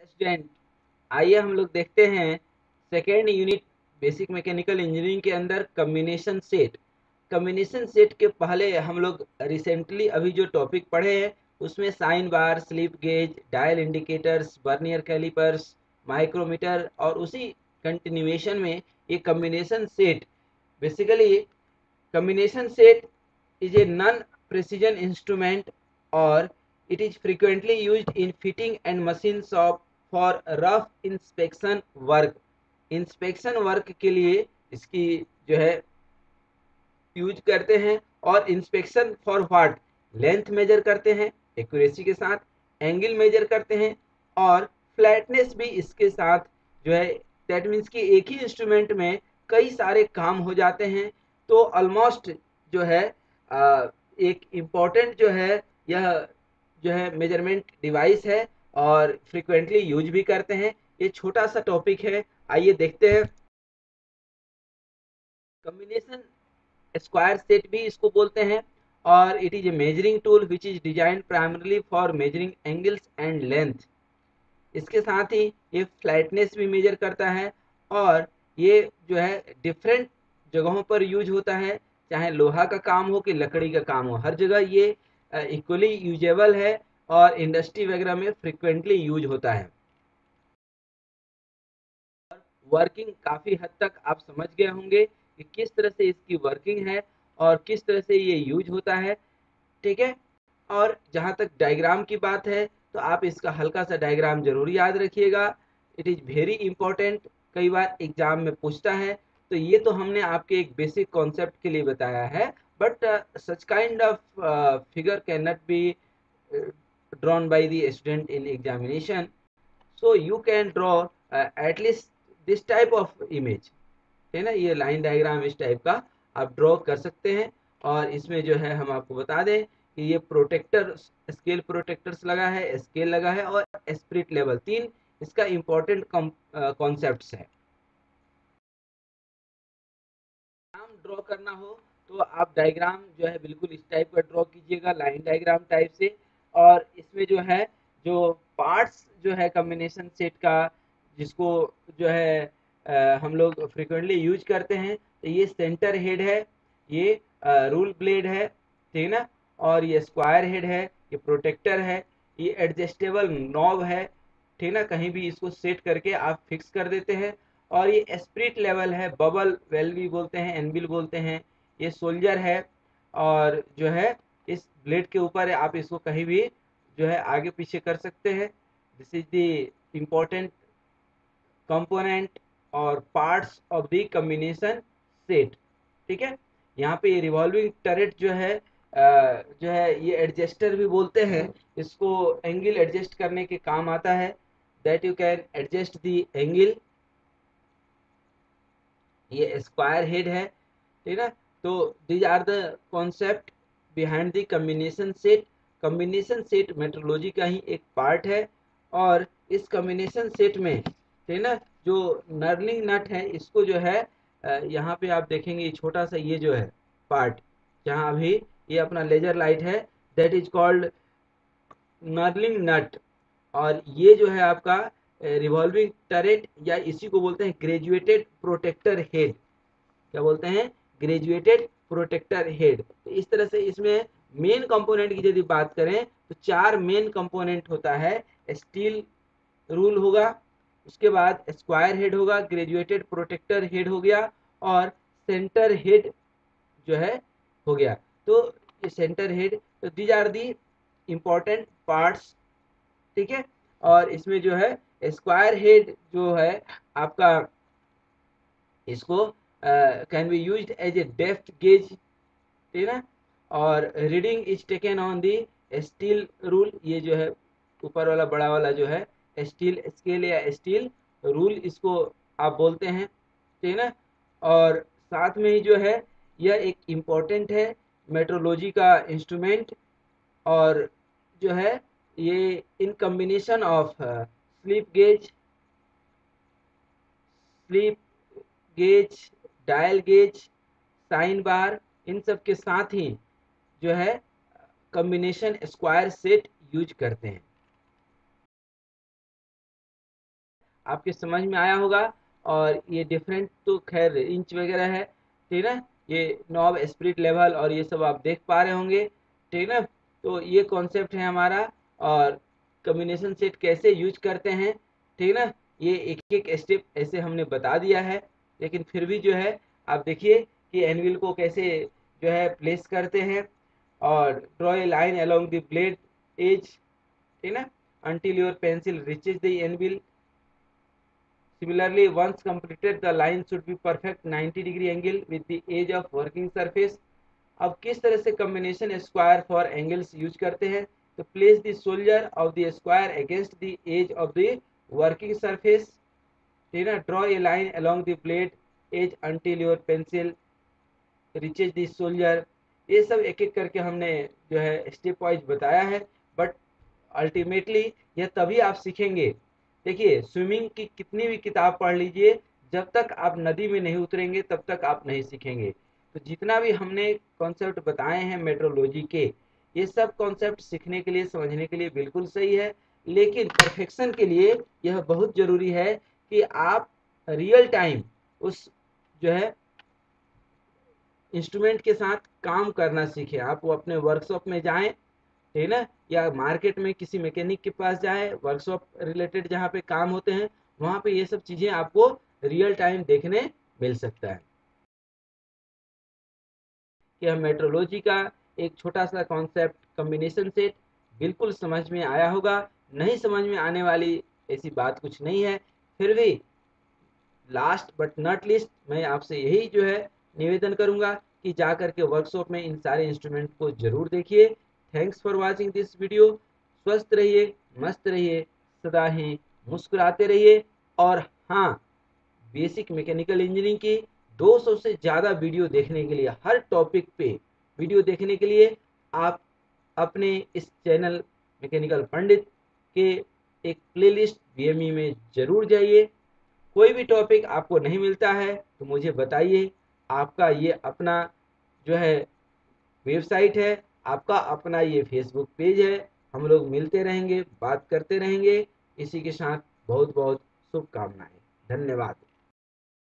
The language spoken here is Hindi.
स्टूडेंट, आइए हम लोग देखते हैं second unit basic mechanical engineering के अंदर कम्बिनेशन सेट। कम्बिनेशन सेट के पहले हम लोग रिसेंटली अभी जो टॉपिक पढ़े हैं उसमें sine bar, slip gauge, dial indicators, vernier callipers, micrometer और उसी कंटिन्यूएशन में ये combination set. Basically combination set is a non-precision instrument or it is frequently used in fitting and machine shop for rough inspection work. Inspection work के लिए इसकी जो है यूज करते हैं। और inspection for what, length major करते हैं एक्यूरेसी के साथ, एंगल मेजर करते हैं और फ्लैटनेस भी इसके साथ जो है। दैट मीन्स कि एक ही इंस्ट्रूमेंट में कई सारे काम हो जाते हैं। तो ऑलमोस्ट जो है एक इम्पॉर्टेंट जो है यह जो है मेजरमेंट डिवाइस है और फ्रिक्वेंटली यूज भी करते हैं। ये छोटा सा टॉपिक है, आइए देखते हैं। कॉम्बिनेशन स्क्वायर सेट भी इसको बोलते हैं और it is a measuring tool which is design primarily for measuring angles and length. इसके साथ ही ये फ्लैटनेस भी मेजर करता है और ये जो है डिफरेंट जगहों पर यूज होता है, चाहे लोहा का काम हो कि लकड़ी का काम हो, हर जगह ये इक्वली यूजेबल है और इंडस्ट्री वगैरह में फ्रिक्वेंटली यूज होता है। वर्किंग काफ़ी हद तक आप समझ गए होंगे कि किस तरह से इसकी वर्किंग है और किस तरह से ये यूज होता है, ठीक है। और जहाँ तक डायग्राम की बात है तो आप इसका हल्का सा डायग्राम जरूर याद रखिएगा, इट इज़ वेरी इंपॉर्टेंट, कई बार एग्जाम में पूछता है। तो ये तो हमने आपके एक बेसिक कॉन्सेप्ट के लिए बताया है, but such kind of figure can not be drawn by the student in examination, so you can draw at least this type of image, है ना। ये लाइन डायग्राम इस टाइप का आप ड्रॉ कर सकते हैं। और इसमें जो है हम आपको बता दें कि ये प्रोटेक्टर, स्केल प्रोटेक्टर्स लगा है, स्केल लगा है और स्पिरिट लेवल, तीन इसका इंपॉर्टेंट कॉन्सेप्ट्स है। डायग्राम ड्रॉ करना हो तो आप डायग्राम जो है बिल्कुल इस टाइप का ड्रॉ कीजिएगा, लाइन डायग्राम टाइप से। और इसमें जो है जो पार्ट्स जो है कॉम्बिनेशन सेट का, जिसको जो है हम लोग फ्रिक्वेंटली यूज करते हैं, तो ये सेंटर हेड है, ये रूल ब्लेड है, ठीक है ना। और ये स्क्वायर हेड है, ये प्रोटेक्टर है, ये एडजस्टेबल नॉब है, ठीक ना। कहीं भी इसको सेट करके आप फिक्स कर देते हैं। और ये स्पिरिट लेवल है, बबल वेल भी बोलते हैं, एनबिल बोलते हैं, ये सोल्जर है। और जो है इस ब्लेड के ऊपर आप इसको कहीं भी जो है आगे पीछे कर सकते हैं। This is the important component और parts of the combination set, ठीक है। यहाँ पे ये रिवॉल्विंग टरेट जो है ये एडजस्टर भी बोलते हैं, इसको एंगल एडजस्ट करने के काम आता है, that you can adjust the angle. ये स्क्वायर हेड है, ठीक है। तो these are the concept behind the combination set. Combination set metrology का ही एक पार्ट है। और इस कॉम्बिनेशन सेट में, ठीक है ना, जो नर्लिंग नट है इसको जो है यहाँ पे आप देखेंगे ये छोटा सा ये जो है पार्ट, जहाँ अभी ये अपना लेजर लाइट है, दैट इज कॉल्ड नर्लिंग नट। और ये जो है आपका रिवॉल्विंग टरेट, या इसी को बोलते हैं ग्रेजुएटेड प्रोटेक्टर हेड। क्या बोलते हैं? Graduated protractor head. तो इस तरह से इसमें मेन कंपोनेंट की यदि बात करें तो चार मेन कंपोनेंट होता है। स्टील रूल होगा, उसके बाद स्क्वायर हेड होगा, ग्रेजुएटेड प्रोटेक्टर हेड हो गया और सेंटर हेड जो है हो गया। तो ये सेंटर हेड, तो these are the important parts, ठीक है। और इसमें जो है स्क्वायर हेड जो है आपका, इसको can be used as a depth gauge, ठीक है। और reading is taken on the steel rule, ये जो है ऊपर वाला बड़ा वाला जो है स्टील स्केल या स्टील रूल इसको आप बोलते हैं, ठीक है ना। और साथ में ही जो है यह एक इम्पोर्टेंट है मेट्रोलॉजी का इंस्ट्रूमेंट। और जो है ये इन combination of slip gauge, dial gauge, sine bar, इन सब के साथ ही जो है कॉम्बिनेशन स्क्वायर सेट यूज करते हैं। आपके समझ में आया होगा। और ये डिफरेंट तो खैर इंच वगैरह है, ठीक है ना, ये नॉब, स्पिरिट लेवल और ये सब आप देख पा रहे होंगे, ठीक है ना। तो ये कॉन्सेप्ट है हमारा, और कम्बिनेशन सेट कैसे यूज करते हैं, ठीक है ना, ये एक एक स्टेप ऐसे हमने बता दिया है। लेकिन फिर भी जो है आप देखिए कि एनविल को कैसे जो है प्लेस करते हैं, और draw a line along the blade edge, ठीक है ना, until your pencil reaches the anvil. Similarly, once completed, the line should be perfect 90-degree angle with the edge of working surface. अब किस तरह से combination square for angles use करते हैं, तो place the shoulder of the square against the edge of the working surface, ठीक है ना, draw a line along the blade edge until your pencil reaches the shoulder. ये सब एक एक करके हमने जो है स्टेप वाइज बताया है, बट अल्टीमेटली यह तभी आप सीखेंगे। देखिए, स्विमिंग की कितनी भी किताब पढ़ लीजिए, जब तक आप नदी में नहीं उतरेंगे तब तक आप नहीं सीखेंगे। तो जितना भी हमने कॉन्सेप्ट बताए हैं मेट्रोलॉजी के, ये सब कॉन्सेप्ट सीखने के लिए, समझने के लिए बिल्कुल सही है, लेकिन परफेक्शन के लिए यह बहुत ज़रूरी है कि आप रियल टाइम उस जो है इंस्ट्रूमेंट के साथ काम करना सीखें। आप वो अपने वर्कशॉप में जाएं, ठीक है ना, या मार्केट में किसी मैकेनिक के पास जाए, वर्कशॉप रिलेटेड जहाँ पे काम होते हैं, वहाँ पे ये सब चीज़ें आपको रियल टाइम देखने मिल सकता है। कि हम मेट्रोलॉजी का एक छोटा सा कॉन्सेप्ट कॉम्बिनेशन सेट बिल्कुल समझ में आया होगा, नहीं समझ में आने वाली ऐसी बात कुछ नहीं है। फिर भी लास्ट बट नॉट लीस्ट मैं आपसे यही जो है निवेदन करूंगा कि जा करके वर्कशॉप में इन सारे इंस्ट्रूमेंट को जरूर देखिए। Thanks for watching this video. स्वस्थ रहिए, मस्त रहिए, सदा ही मुस्कुराते रहिए। और हाँ, बेसिक मैकेनिकल इंजीनियरिंग की 200 से ज़्यादा वीडियो देखने के लिए, हर टॉपिक पे वीडियो देखने के लिए आप अपने इस चैनल मैकेनिकल पंडित के एक प्लेलिस्ट बीएमई में ज़रूर जाइए। कोई भी टॉपिक आपको नहीं मिलता है तो मुझे बताइए। आपका ये अपना जो है वेबसाइट है, आपका अपना ये फेसबुक पेज है, हम लोग मिलते रहेंगे, बात करते रहेंगे। इसी के साथ बहुत बहुत शुभकामनाएं। धन्यवाद।